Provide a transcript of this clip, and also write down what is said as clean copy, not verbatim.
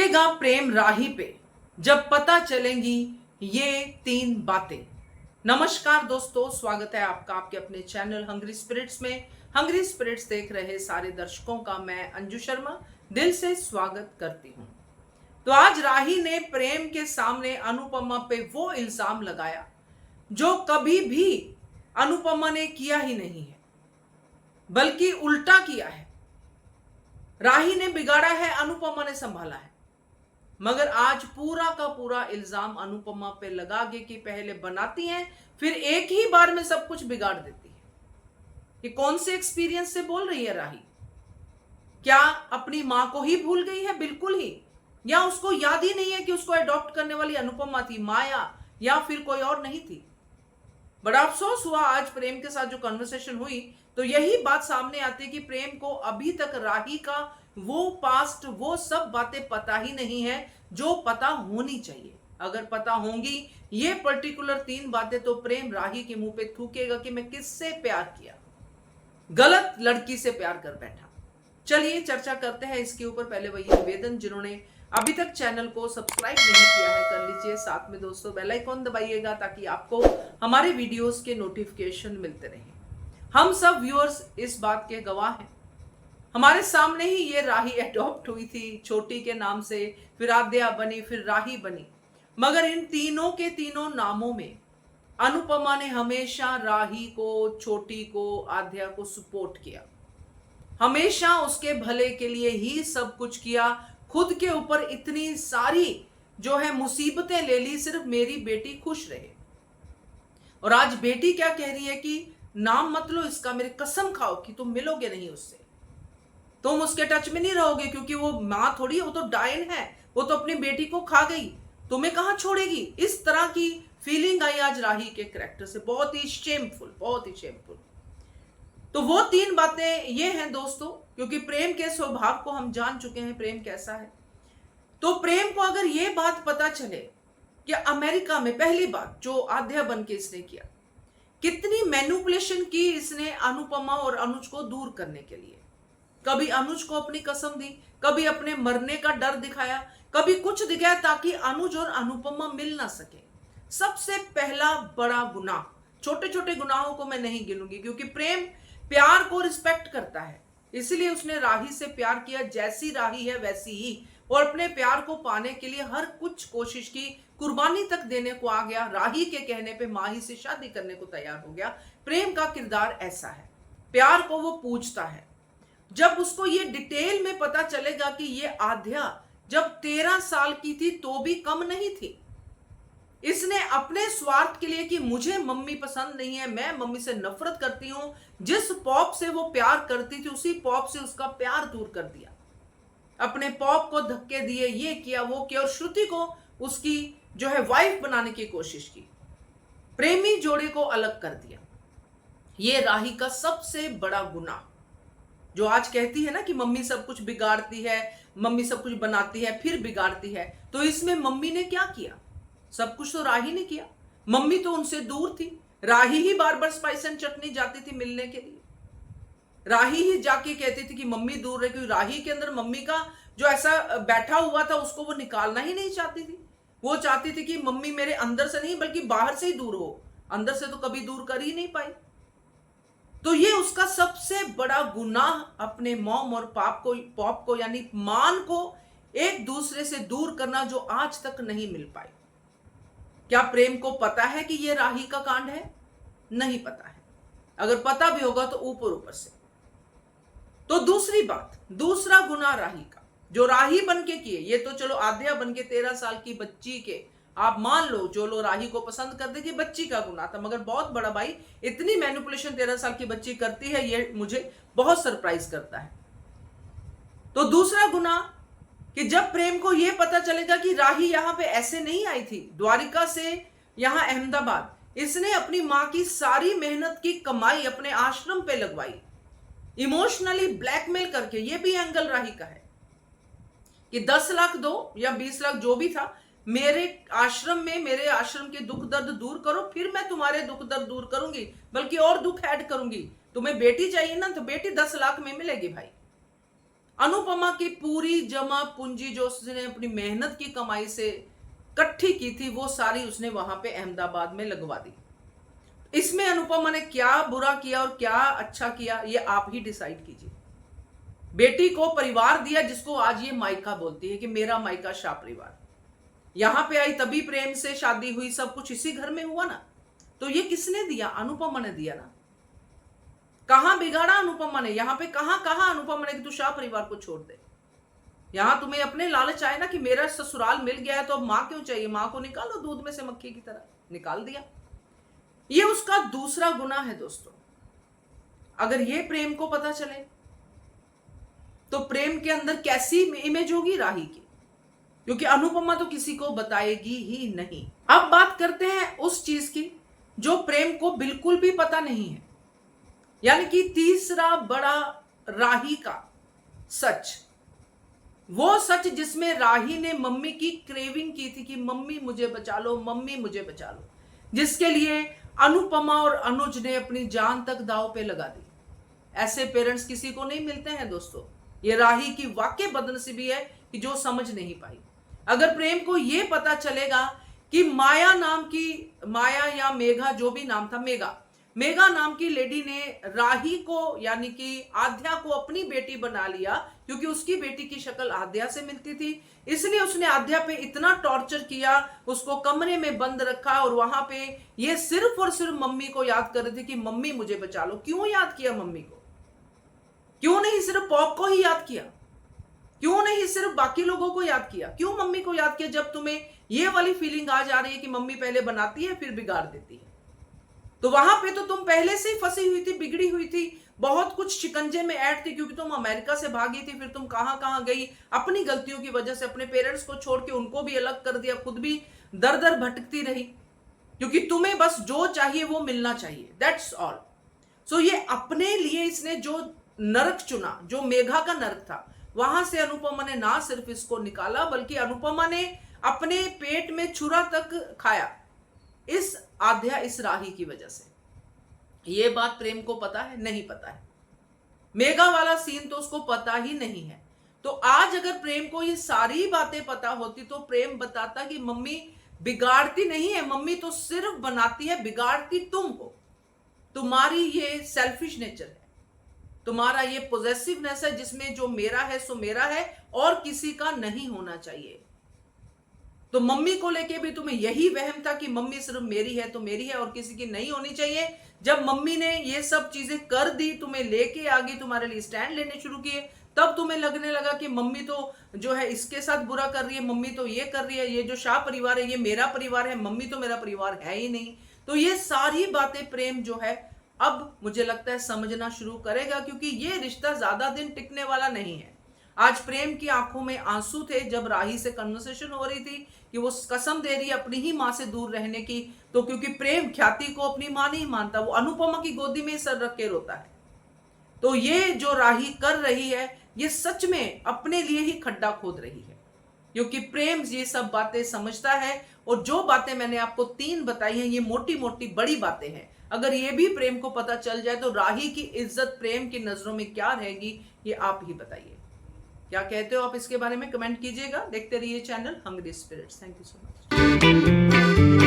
टिकेगा प्रेम राही पे जब पता चलेंगी ये तीन बातें। नमस्कार दोस्तों, स्वागत है आपका आपके अपने चैनल हंग्री स्पिरिट्स में। हंग्री स्पिरिट्स देख रहे सारे दर्शकों का मैं अंजू शर्मा दिल से स्वागत करती हूं। तो आज राही ने प्रेम के सामने अनुपमा पे वो इल्जाम लगाया जो कभी भी अनुपमा ने किया ही नहीं है, बल्कि उल्टा किया है। राही ने बिगाड़ा है, अनुपमा ने संभाला है। मगर आज पूरा का पूरा इल्जाम अनुपमा पे लगा के कि पहले बनाती हैं फिर एक ही बार में सब कुछ बिगाड़ देती है। ये कौन से एक्सपीरियंस से बोल रही है राही? क्या अपनी मां को ही भूल गई है? बिल्कुल ही। या उसको याद ही नहीं है कि उसको अडॉप्ट करने वाली अनुपमा थी, माया, या फिर कोई और नहीं थी। बड़ा अफसोस हुआ आज प्रेम के साथ जो कन्वर्सेशन हुई तो यही बात सामने आती है कि प्रेम को अभी तक राही का वो पास्ट, वो सब बातें पता ही नहीं है जो पता होनी चाहिए। अगर पता होंगी ये पर्टिकुलर तीन बातें तो प्रेम राही के मुंह पे थूकेगा कि मैं किससे प्यार किया, गलत लड़की से प्यार कर बैठा। चलिए चर्चा करते हैं इसके ऊपर। पहले वही निवेदन, जिन्होंने अभी तक चैनल को सब्सक्राइब नहीं किया है कर लीजिए, साथ में दोस्तों बेल आइकॉन दबाइएगा ताकि आपको हमारे वीडियोस के नोटिफिकेशन मिलते रहें। हम सब व्यूअर्स इस बात के गवाह हैं। हमारे सामने ही ये राही एडॉप्ट हुई थी छोटी के नाम से, फिर आद्या बनी, फिर राही बनी। मगर इन तीनों के तीनों नामों में अनुपमा ने हमेशा राही को, छोटी को, आद्या को सपोर्ट किया। हमेशा उसके भले के लिए ही सब कुछ किया। खुद के ऊपर इतनी सारी जो है मुसीबतें ले ली, सिर्फ मेरी बेटी खुश रहे। और आज बेटी क्या कह रही है कि नाम मत लो इसका, मेरी कसम खाओ कि तुम मिलोगे नहीं उससे, तुम उसके टच में नहीं रहोगे, क्योंकि वो मां थोड़ी है, वो तो डायन है, वो तो अपनी बेटी को खा गई, तुम्हें कहां छोड़ेगी। इस तरह की फीलिंग आई आज राही के कैरेक्टर से। बहुत ही शेमफुल, बहुत ही शेमफुल। तो वो तीन बातें ये हैं दोस्तों, क्योंकि प्रेम के स्वभाव को हम जान चुके हैं, प्रेम कैसा है। तो प्रेम को अगर ये बात पता चले कि अमेरिका में पहली बात जो आद्या बन के इसने किया, कितनी मैनिपुलेशन की इसने अनुपमा और अनुज को दूर करने के लिए। कभी अनुज को अपनी कसम दी, कभी अपने मरने का डर दिखाया, कभी कुछ दिखाया ताकि अनुज और अनुपमा मिल ना सके। सबसे पहला बड़ा गुनाह, छोटे छोटे गुनाहों को मैं नहीं गिनूंगी क्योंकि प्रेम प्यार को रिस्पेक्ट करता है, इसलिए उसने राही से प्यार किया। जैसी राही है वैसी ही, और अपने प्यार को पाने के लिए हर कुछ कोशिश की, कुर्बानी तक देने को आ गया। राही के कहने पे माही से शादी करने को तैयार हो गया। प्रेम का किरदार ऐसा है, प्यार को वो पूछता है। जब उसको ये डिटेल में पता चलेगा कि ये आद्या जब 13 साल की थी तो भी कम नहीं थी, इसने अपने स्वार्थ के लिए कि मुझे मम्मी पसंद नहीं है, मैं मम्मी से नफरत करती हूं, जिस पॉप से वो प्यार करती थी उसी पॉप से उसका प्यार दूर कर दिया। अपने पॉप को धक्के दिए, ये किया वो किया, और श्रुति को उसकी जो है वाइफ बनाने की कोशिश की, प्रेमी जोड़े को अलग कर दिया। ये राही का सबसे बड़ा गुनाह, जो आज कहती है ना कि मम्मी सब कुछ बिगाड़ती है, मम्मी सब कुछ बनाती है फिर बिगाड़ती है। तो इसमें मम्मी ने क्या किया? सब कुछ तो राही ने किया। मम्मी तो उनसे दूर थी, राही ही बार बार स्पाइस एंड चटनी जाती थी मिलने के लिए। राही ही जाके कहती थी कि मम्मी दूर रहे, क्योंकि राही के अंदर मम्मी का जो ऐसा बैठा हुआ था उसको वो निकालना ही नहीं चाहती थी। वो चाहती थी कि मम्मी मेरे अंदर से नहीं बल्कि बाहर से ही दूर हो, अंदर से तो कभी दूर कर ही नहीं पाई। तो ये उसका सबसे बड़ा गुनाह, अपने मॉम और पॉप को यानी मान को एक दूसरे से दूर करना, जो आज तक नहीं मिल पाई। क्या प्रेम को पता है कि ये राही का कांड है? नहीं पता है। अगर पता भी होगा तो ऊपर ऊपर से। तो दूसरी बात, दूसरा गुनाह राही का जो राही बन के किए, ये तो चलो आद्या बन के 13 साल की बच्ची के, आप मान लो जो लोग राही को पसंद करते कि बच्ची का गुनाह था, मगर बहुत बड़ा भाई इतनी मैनिपुलेशन 13 साल की बच्ची करती है, ये मुझे बहुत सरप्राइज करता है। तो दूसरा गुनाह कि जब प्रेम को यह पता चलेगा कि राही यहां पे ऐसे नहीं आई थी द्वारिका से यहां अहमदाबाद, इसने अपनी मां की सारी मेहनत की कमाई अपने आश्रम पे लगवाई, इमोशनली ब्लैकमेल करके। यह भी एंगल राही का है कि 10 लाख दो या 20 लाख जो भी था, मेरे आश्रम में मेरे आश्रम के दुख दर्द दूर करो, फिर मैं तुम्हारे दुख दर्द दूर करूंगी, बल्कि और दुख ऐड करूंगी। तुम्हें बेटी चाहिए ना, तो बेटी 10 लाख में मिलेगी भाई। अनुपमा की पूरी जमा पूंजी जो उसने अपनी मेहनत की कमाई से इकट्ठी की थी वो सारी उसने वहां पे अहमदाबाद में लगवा दी। इसमें अनुपमा ने क्या बुरा किया और क्या अच्छा किया ये आप ही डिसाइड कीजिए। बेटी को परिवार दिया जिसको आज ये मायका बोलती है कि मेरा मायका शाह परिवार। यहां पे आई तभी प्रेम से शादी हुई, सब कुछ इसी घर में हुआ ना। तो ये किसने दिया? अनुपमा ने दिया ना। कहां बिगाड़ा अनुपमा ने? यहां पे कहां कहा अनुपमा ने कि तू शाह परिवार को छोड़ दे। यहां तुम्हें अपने लालच आए ना कि मेरा ससुराल मिल गया है तो अब मां क्यों चाहिए, मां को निकालो दूध में से मक्खी की तरह, निकाल दिया। ये उसका दूसरा गुना है दोस्तों। अगर ये प्रेम को पता चले तो प्रेम के अंदर कैसी इमेज होगी राही की, क्योंकि अनुपमा तो किसी को बताएगी ही नहीं। अब बात करते हैं उस चीज की जो प्रेम को बिल्कुल भी पता नहीं है, यानी कि तीसरा बड़ा राही का सच। वो सच जिसमें राही ने मम्मी की क्रेविंग की थी कि मम्मी मुझे बचा लो, मम्मी मुझे बचा लो, जिसके लिए अनुपमा और अनुज ने अपनी जान तक दांव पे लगा दी। ऐसे पेरेंट्स किसी को नहीं मिलते हैं दोस्तों। ये राही की वाकई बदनसीबी है कि जो समझ नहीं पाई। अगर प्रेम को यह पता चलेगा कि माया नाम की, माया या मेघा जो भी नाम था, मेघा नाम की लेडी ने राही को यानी कि आद्या को अपनी बेटी बना लिया, क्योंकि उसकी बेटी की शक्ल आद्या से मिलती थी, इसलिए उसने आद्या पे इतना टॉर्चर किया, उसको कमरे में बंद रखा और वहां पे ये सिर्फ और सिर्फ मम्मी को याद कर रहे थे कि मम्मी मुझे बचा लो। क्यों याद किया मम्मी को? क्यों नहीं सिर्फ पॉप को ही याद किया? क्यों नहीं सिर्फ बाकी लोगों को याद किया? क्यों मम्मी को याद किया? जब तुम्हें ये वाली फीलिंग आ जा रही है कि मम्मी पहले बनाती है फिर बिगाड़ देती है, तो वहां पे तो तुम पहले से ही फंसी हुई थी, बिगड़ी हुई थी, बहुत कुछ शिकंजे में ऐड थी, क्योंकि तुम अमेरिका से भागी थी, फिर तुम कहां कहां गई अपनी गलतियों की वजह से, अपने पेरेंट्स को छोड़ के उनको भी अलग कर दिया, खुद भी दर दर भटकती रही, क्योंकि तुम्हें बस जो चाहिए वो मिलना चाहिए, दैट्स ऑल। सो ये अपने लिए इसने जो नरक चुना, जो मेघा का नरक था, वहां से अनुपमा ने ना सिर्फ इसको निकाला बल्कि अनुपमा ने अपने पेट में छुरा तक खाया इस आध्या, इस राही की वजह से। ये बात प्रेम को पता है? नहीं पता है। मेघा वाला सीन तो उसको पता ही नहीं है। तो आज अगर प्रेम को ये सारी बातें पता होती तो प्रेम बताता कि मम्मी बिगाड़ती नहीं है, मम्मी तो सिर्फ बनाती है, बिगाड़ती तुम हो। तुम्हारी ये सेल्फिश नेचर है, तुम्हारा ये पॉजेसिवनेस है, जिसमें जो मेरा है सो मेरा है और किसी का नहीं होना चाहिए। तो मम्मी को लेके भी तुम्हें यही वहम था कि मम्मी सिर्फ मेरी है तो मेरी है और किसी की नहीं होनी चाहिए। जब मम्मी ने ये सब चीजें कर दी, तुम्हें लेके आ गई, तुम्हारे लिए स्टैंड लेने शुरू किए, तब तुम्हें लगने लगा कि मम्मी तो जो है इसके साथ बुरा कर रही है, मम्मी तो ये कर रही है, ये जो शाह परिवार है ये मेरा परिवार है, मम्मी तो मेरा परिवार है ही नहीं। तो ये सारी बातें प्रेम जो है अब मुझे लगता है समझना शुरू करेगा, क्योंकि ये रिश्ता ज्यादा दिन टिकने वाला नहीं है। आज प्रेम की आंखों में आंसू थे जब राही से कन्वर्सेशन हो रही थी कि वो कसम दे रही है अपनी ही मां से दूर रहने की, तो क्योंकि प्रेम ख्याति को अपनी मां नहीं मानता, वो अनुपमा की गोदी में सर रख के रोता है। तो ये जो राही कर रही है ये सच में अपने लिए ही खड्डा खोद रही है, क्योंकि प्रेम ये सब बातें समझता है। और जो बातें मैंने आपको 3 बताई हैं ये मोटी मोटी बड़ी बातें हैं। अगर ये भी प्रेम को पता चल जाए तो राही की इज्जत प्रेम की नजरों में क्या रहेगी, ये आप ही बताइए। क्या कहते हो आप इसके बारे में? कमेंट कीजिएगा। देखते रहिए channel hungry spirits. Thank you so much.